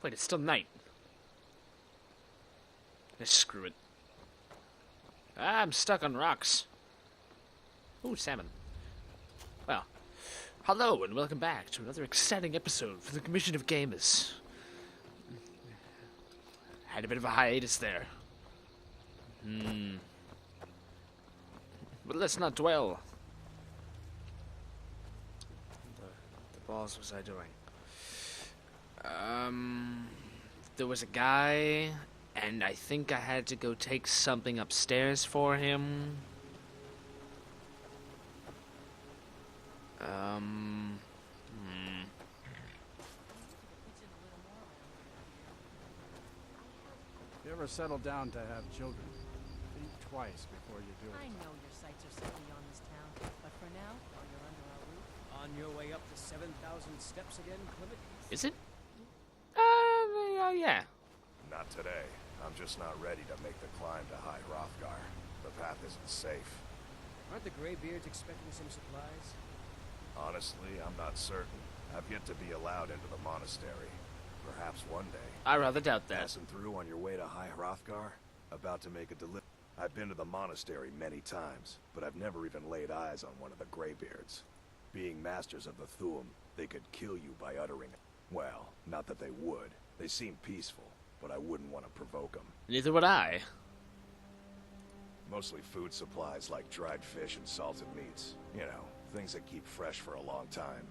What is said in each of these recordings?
Wait, it's still night. Screw it. Ah, I'm stuck on rocks. Ooh, salmon. Well, hello and welcome back to another exciting episode for the Commission of Gamers. Had a bit of a hiatus there. But let's not dwell. The balls was I doing? There was a guy, and I think I had to go take something upstairs for him. You ever settle down to have children? Think twice before you do it. I know your sights are set beyond this town, but for now, while you're under our roof... On your way up the 7,000 steps again, Clement? Is it? Yeah. Not today. I'm just not ready to make the climb to High Hrothgar. The path isn't safe. Aren't the Greybeards expecting some supplies? Honestly, I'm not certain. I've yet to be allowed into the monastery. Perhaps one day. I rather doubt that. Passing through on your way to High Hrothgar? About to make a delivery. I've been to the monastery many times, but I've never even laid eyes on one of the Greybeards. Being masters of the Thuum, they could kill you by uttering it. Well, not that they would. They seem peaceful, but I wouldn't want to provoke them. Neither would I. Mostly food supplies like dried fish and salted meats. You know, things that keep fresh for a long time.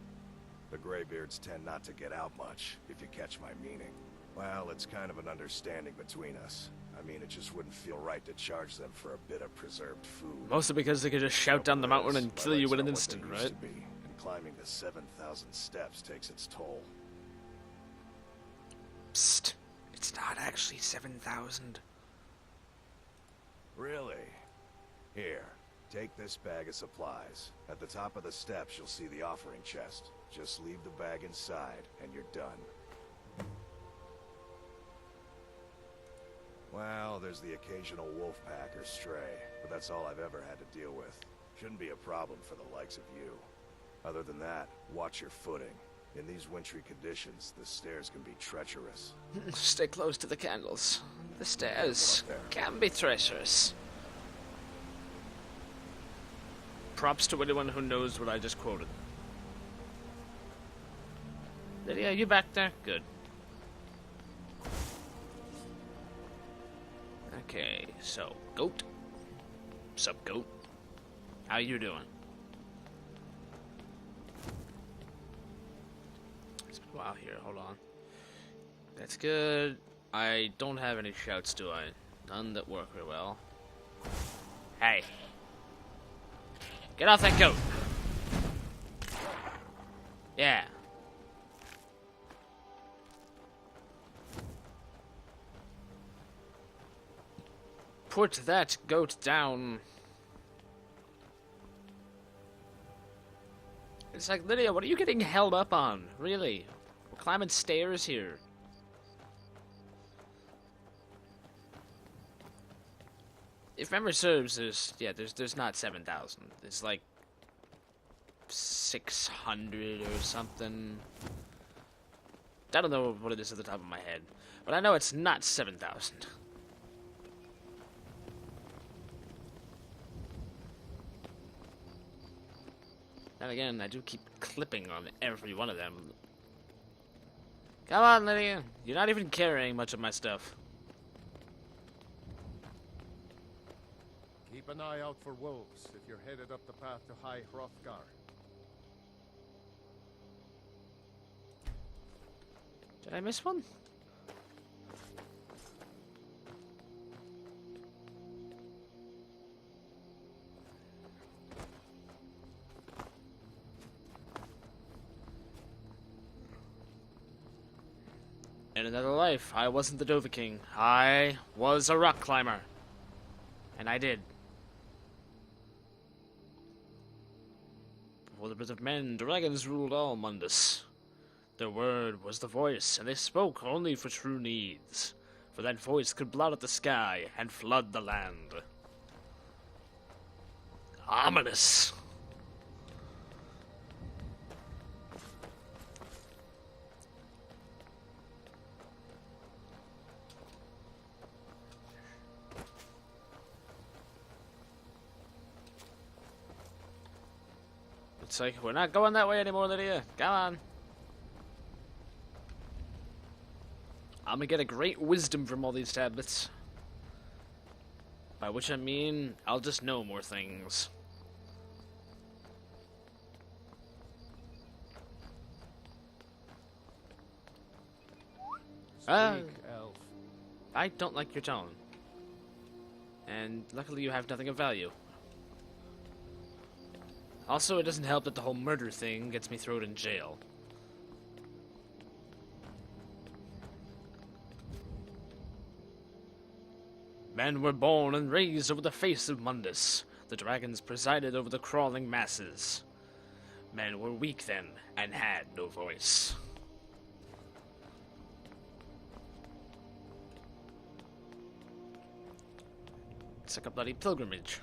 The Greybeards tend not to get out much, if you catch my meaning. Well, it's kind of an understanding between us. I mean, it just wouldn't feel right to charge them for a bit of preserved food. Mostly because they could just shout down the mountain and kill you in an instant, right? And climbing the 7,000 steps takes its toll. Psst. It's not actually 7,000. Really? Here, take this bag of supplies. At the top of the steps, you'll see the offering chest. Just leave the bag inside, and you're done. Well, there's the occasional wolf pack or stray, but that's all I've ever had to deal with. Shouldn't be a problem for the likes of you. Other than that, watch your footing. In these wintry conditions, the stairs can be treacherous. Stay close to the candles. The stairs can be treacherous. Props to anyone who knows what I just quoted. Lydia, you back there? Good. Okay, so, goat. Sup, goat? How you doing? It's been a while here, hold on. That's good. I don't have any shouts, do I? None that work very well. Hey. Get off that goat! Yeah. Put that goat down. It's like, Lydia, what are you getting held up on? Really? We're climbing stairs here. If memory serves, there's not 7,000. It's like 600 or something. I don't know what it is at the top of my head, but I know it's not 7,000. And again, I do keep clipping on every one of them. Come on, Lydia. You're not even carrying much of my stuff. Keep an eye out for wolves if you're headed up the path to High Hrothgar. Did I miss one? In another life, I wasn't the Dova King. I was a rock climber. And I did. Before the birth of men, dragons ruled all Mundus. Their word was the voice, and they spoke only for true needs. For that voice could blot out the sky and flood the land. Ominous. It's like, we're not going that way anymore, Lydia. Come on. I'm gonna get a great wisdom from all these tablets. By which I mean, I'll just know more things. Speak, elf. I don't like your tone. And luckily you have nothing of value. Also, it doesn't help that the whole murder thing gets me thrown in jail. Men were born and raised over the face of Mundus. The dragons presided over the crawling masses. Men were weak then, and had no voice. It's like a bloody pilgrimage.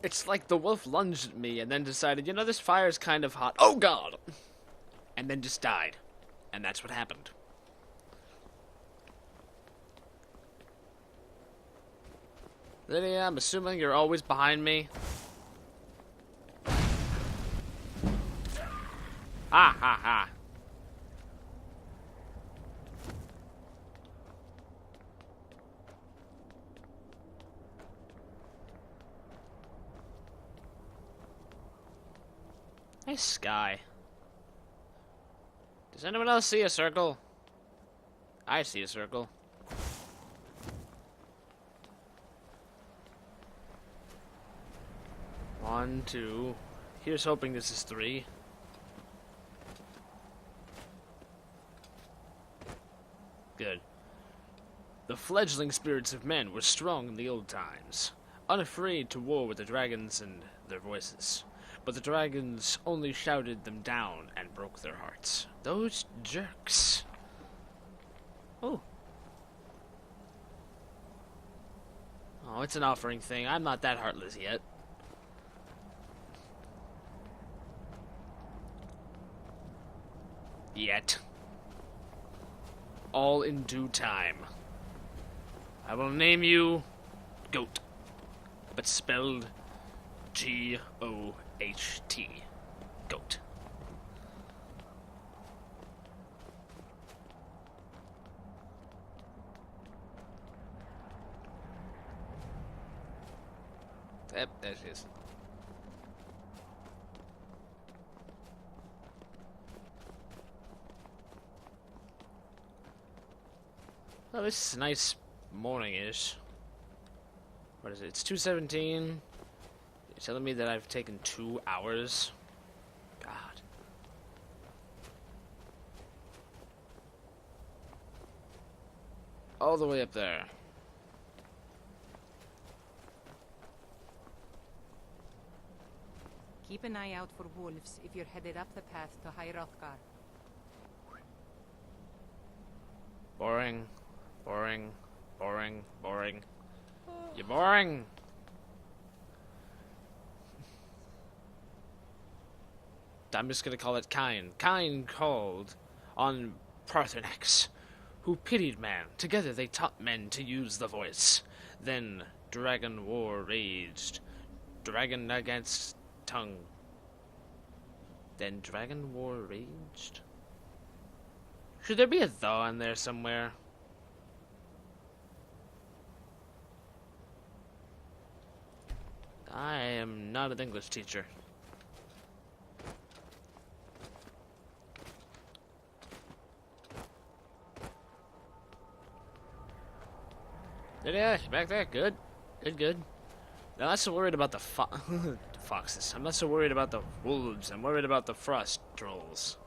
It's like the wolf lunged at me and then decided, you know, this fire's kind of hot. Oh god! And then just died. And that's what happened. Lydia, I'm assuming you're always behind me. Ha ha ha. Nice sky. Does anyone else see a circle? I see a circle. 1, 2. Here's hoping this is 3. Good. The fledgling spirits of men were strong in the old times, unafraid to war with the dragons and their voices. But the dragons only shouted them down and broke their hearts. Those jerks. Oh. Oh, it's an offering thing. I'm not that heartless yet. Yet. All in due time. I will name you Goat, but spelled G-O-H-T. Goat. Yep, there she is. Oh, this is a nice morning-ish. What is it? It's 2:17. You're telling me that I've taken 2 hours? God. All the way up there. Keep an eye out for wolves if you're headed up the path to High Hrothgar. Boring. Boring. Boring. Boring. You're boring! I'm just gonna call it Kine. Kine called on Parthenax, who pitied man. Together they taught men to use the voice. Then dragon war raged. Dragon against tongue. Then dragon war raged? Should there be a thaw in there somewhere? I am not an English teacher. Yeah, back there. Good. Good, good. I'm not so worried about the foxes. I'm not so worried about the wolves. I'm worried about the frost trolls.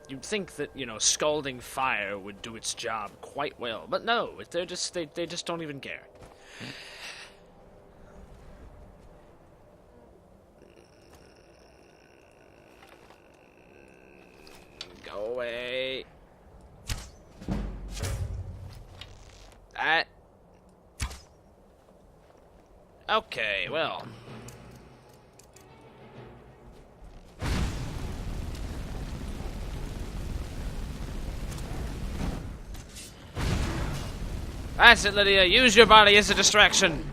You'd think that, you know, scalding fire would do its job quite well. But no, they just don't even care. Go away. Okay, well. That's it, Lydia. Use your body as a distraction.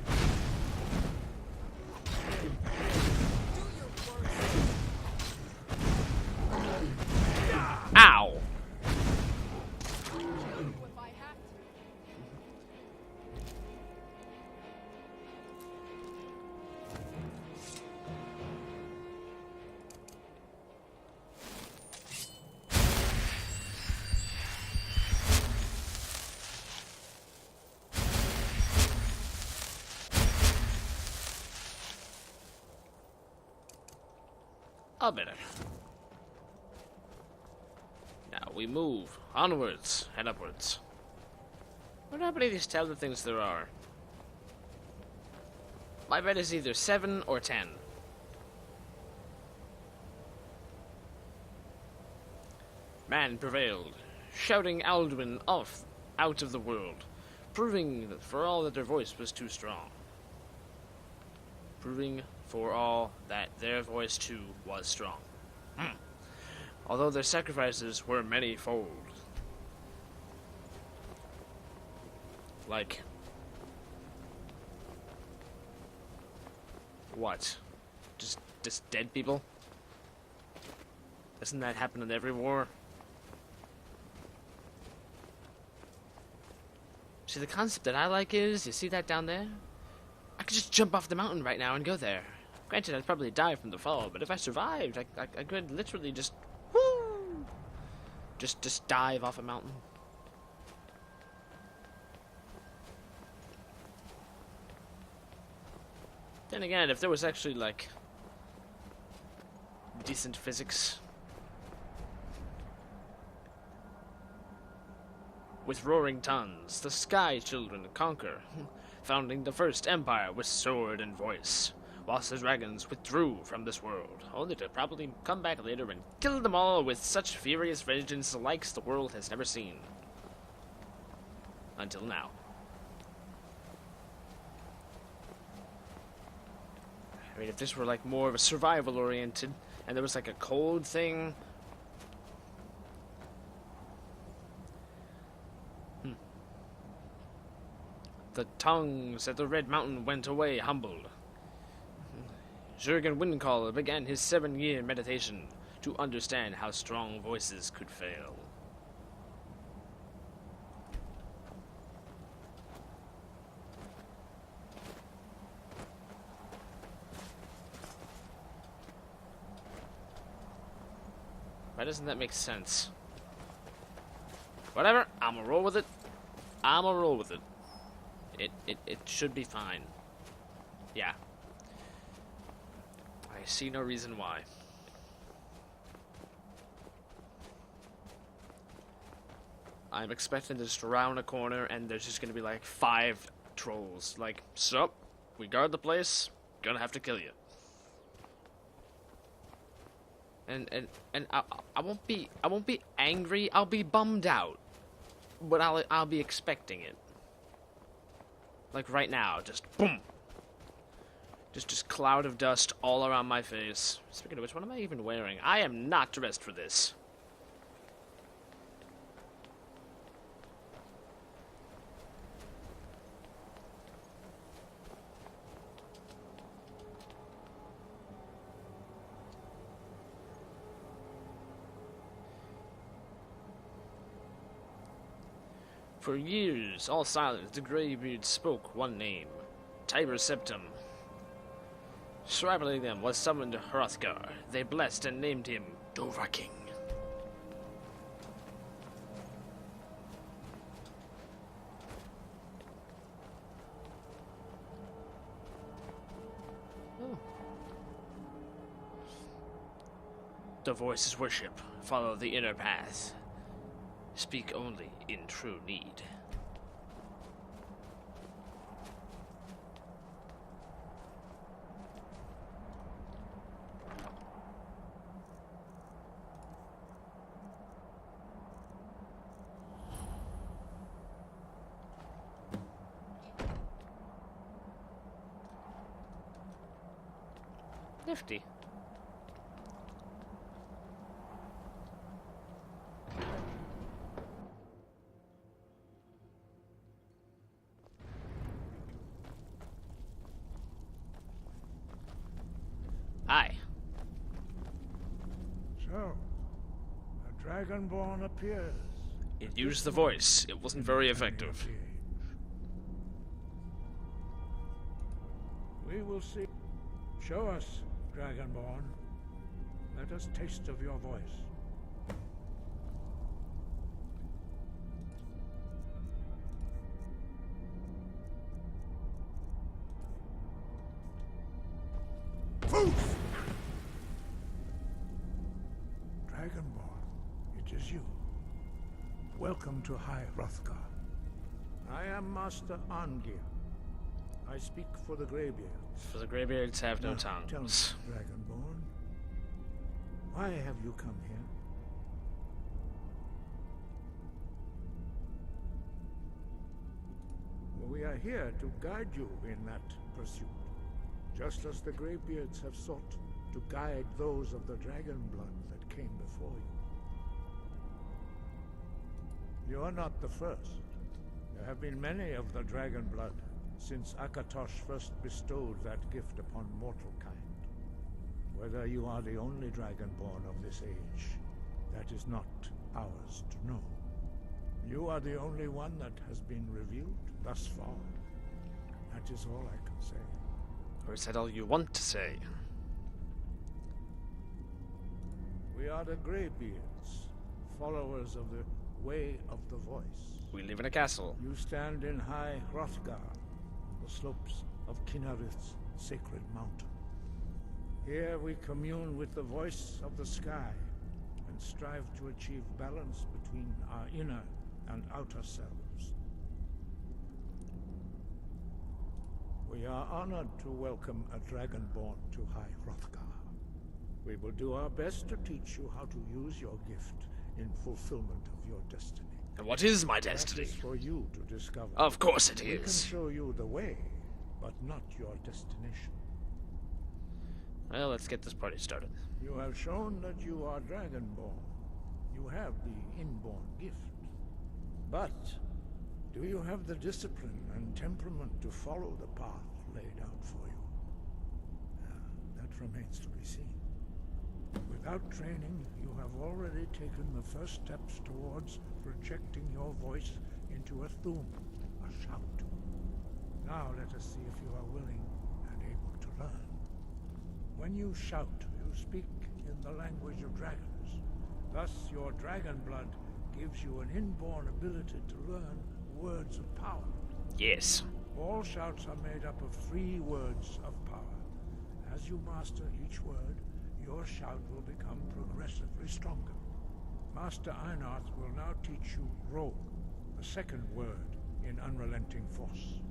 Ow. A minute. Now we move onwards and upwards. I wonder how many of these tablet things there are. My bet is either 7 or 10. Man prevailed, shouting Alduin off out of the world, proving that for all that their voice was too strong. Proving for all that their voice too was strong. Although their sacrifices were many-fold. Like... what? Just dead people? Doesn't that happen in every war? See, the concept that I like is, you see that down there? I could just jump off the mountain right now and go there. Granted, I'd probably die from the fall, but if I survived, I could literally just... woo! Just dive off a mountain. Then again, if there was actually, like, decent physics... with roaring tons, the Sky Children conquer, founding the first empire with sword and voice, whilst the dragons withdrew from this world, only to probably come back later and kill them all with such furious vengeance the likes the world has never seen. Until now. I mean, if this were like more of a survival-oriented, and there was like a cold thing... The tongues at the Red Mountain went away humbled. Jurgen Windcall began his 7-year meditation to understand how strong voices could fail. Why doesn't that make sense? Whatever, I'ma roll with it. I'ma roll with it. It should be fine. Yeah. I see no reason why. I'm expecting to just round a corner and there's just gonna be like 5 trolls. Like, sup, we guard the place, gonna have to kill you. And I won't be angry, I'll be bummed out. But I'll be expecting it. Like right now, just boom. Just cloud of dust all around my face. Speaking of which, what am I even wearing? I am not dressed for this. For years, all silent, the Greybeard spoke one name, Tiber Septim. Shriveling them was summoned Hrothgar. They blessed and named him Dovahking. Oh. The voice is worship. Follow the inner path. Speak only in true need. Nifty. Aye. So, a dragonborn appears. It used the voice. It wasn't very effective. We will see. Show us, dragonborn. Let us taste of your voice. Dragonborn, it is you. Welcome to High Hrothgar. I am Master Angir. I speak for the Greybeards. For the Greybeards have no Now, tell me, tongues. Dragonborn, why have you come here? We are here to guide you in that pursuit, just as the Greybeards have sought to guide those of the dragon blood that came before you. You are not the first. There have been many of the dragon blood since Akatosh first bestowed that gift upon mortal kind. Whether you are the only dragonborn of this age, that is not ours to know. You are the only one that has been revealed thus far. That is all I can say. Or is that all you want to say? We are the Greybeards, followers of the Way of the Voice. We live in a castle. You stand in High Hrothgar, the slopes of Kinarith's sacred mountain. Here we commune with the voice of the sky and strive to achieve balance between our inner and outer selves. We are honored to welcome a dragonborn to High Hrothgar. We will do our best to teach you how to use your gift in fulfillment of your destiny. And what is my destiny? That is for you to discover. Of course it We can is. show you the way, but not your destination. Well, let's get this party started. You have shown that you are dragonborn. You have the inborn gift. But do you have the discipline and temperament to follow the path laid out for you? That remains to be seen. Without training, you have already taken the first steps towards projecting your voice into a thum, a shout. Now let us see if you are willing and able to learn. When you shout, you speak in the language of dragons. Thus, your dragon blood gives you an inborn ability to learn words of power. Yes. All shouts are made up of 3 words of power. As you master each word, your shout will become progressively stronger. Master Einarth will now teach you Ro, the second word in Unrelenting Force.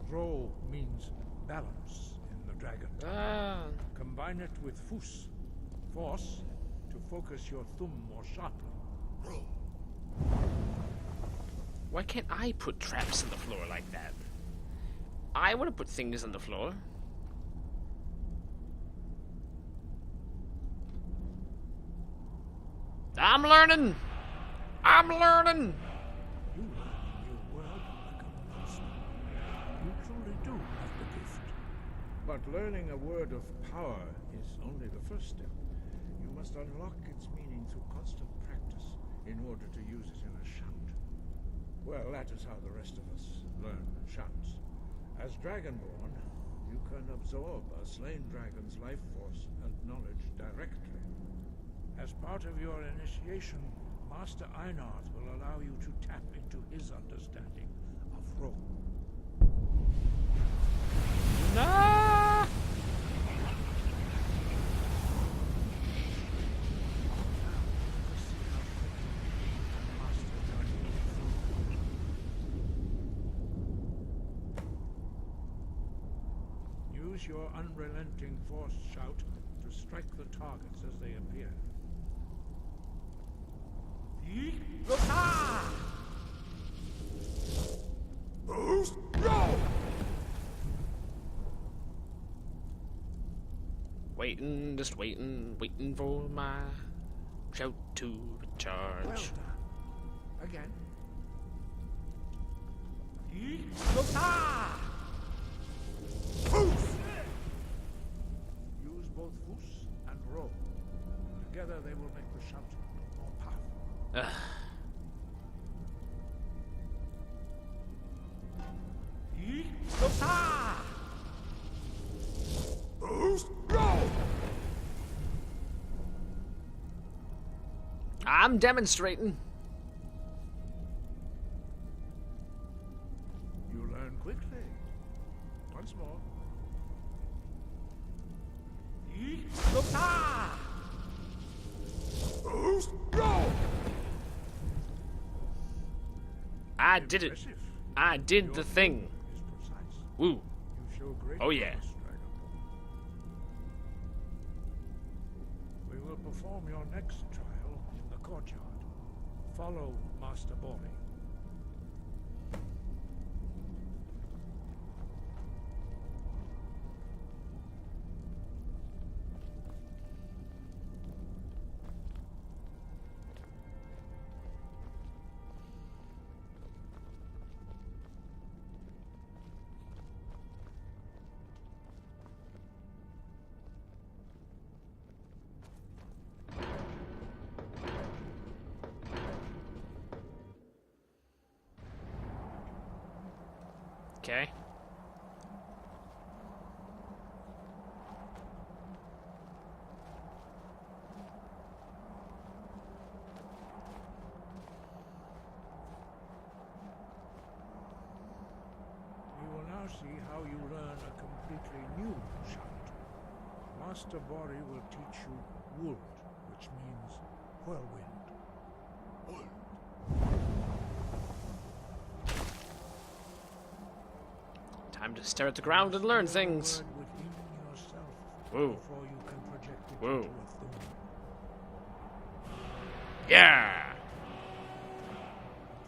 Ro means balance in the dragon tongue. Combine it with Fus, force, to focus your thumb more sharply. Ro. Why can't I put traps on the floor like that? I want to put things on the floor. I'm learning! I'm learning! You learn a new word like a monster. You truly do have the gift. But learning a word of power is only the first step. You must unlock its meaning through constant practice in order to use it in a shout. Well, that is how the rest of us learn shouts. As Dragonborn, you can absorb a slain dragon's life force and knowledge directly. As part of your initiation, Master Einarth will allow you to tap into his understanding of Ro. Nah! Use your unrelenting force shout to strike the targets as they appear. waiting, just waiting, waiting for my shout to recharge. Well done. Again. Use both Fus and Ro. Together they will make the shout more powerful. I'm demonstrating. You learn quickly. Once more. I did it. Impressive. I did Your the thing. move is precise. Woo. You show great Oh, yeah. promise, Dragonborn. We will perform your next trial in the courtyard. Follow Master Bori. Okay. You will now see how you learn a completely new shout. Master Bori will teach you Wold, which means whirlwind. Time to stare at the ground and learn things. Word within yourself Woo. before you can project it Woo. into a thum. Yeah.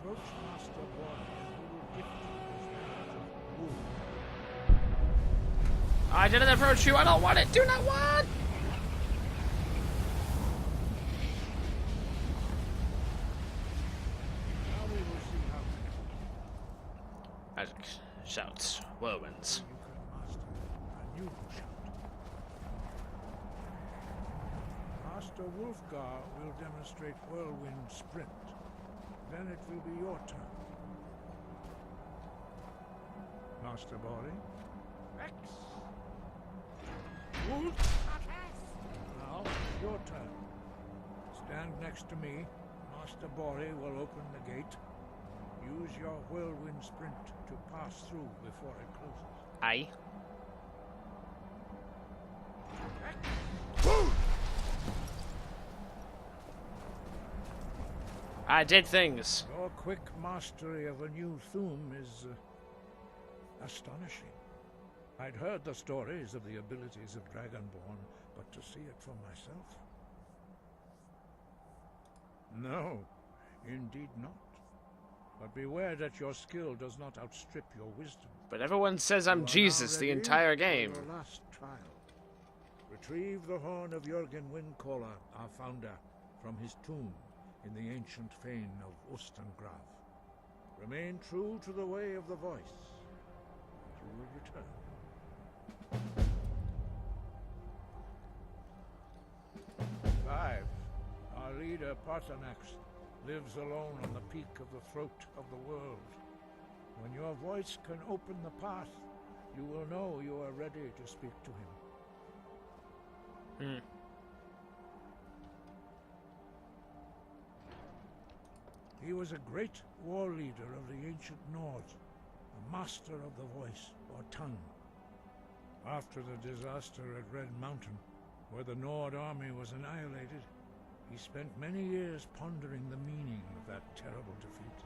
Approach Master Bori and he will gift you his knowledge of Wold. I didn't approach you. I don't want it. Do not want. Now we will see how Magic shouts. Whirlwinds. you can master a new shout. Master Wolfgar will demonstrate Whirlwind Sprint. Then it will be your turn. Master Bori. Rex. Wolf. Now, your turn. Stand next to me. Master Bori will open the gate. Use your Whirlwind Sprint to pass through before it closes. Aye. I did things. Your quick mastery of a new thum is astonishing. I'd heard the stories of the abilities of Dragonborn, but to see it for myself? No, indeed not. But beware that your skill does not outstrip your wisdom. But everyone says I'm You are Jesus now the ready entire for game. Your last trial. Retrieve the horn of Jürgen Windcaller, our founder, from his tomb in the ancient fane of Ustengrav. Remain true to the way of the voice, and you will return. Five. Our leader, Paarthurnax, lives alone on the peak of the throat of the world. When your voice can open the path, you will know you are ready to speak to him. He was a great war leader of the ancient Nords, a master of the voice, or tongue. After the disaster at Red Mountain, where the Nord army was annihilated, he spent many years pondering the meaning of that terrible defeat.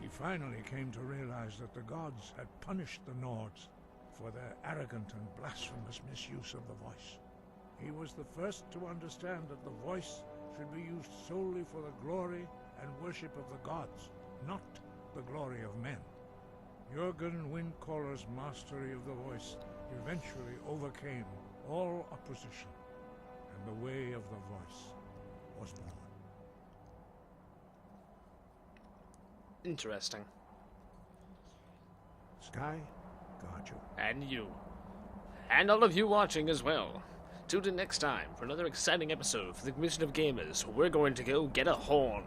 He finally came to realize that the gods had punished the Nords for their arrogant and blasphemous misuse of the voice. He was the first to understand that the voice should be used solely for the glory and worship of the gods, not the glory of men. Jürgen Windcaller's mastery of the voice eventually overcame all opposition, and the way of the voice was born. Interesting. Sky, guard you. And you. And all of you watching as well. Tune in next time for another exciting episode for the Commission of Gamers. We're going to go get a horn.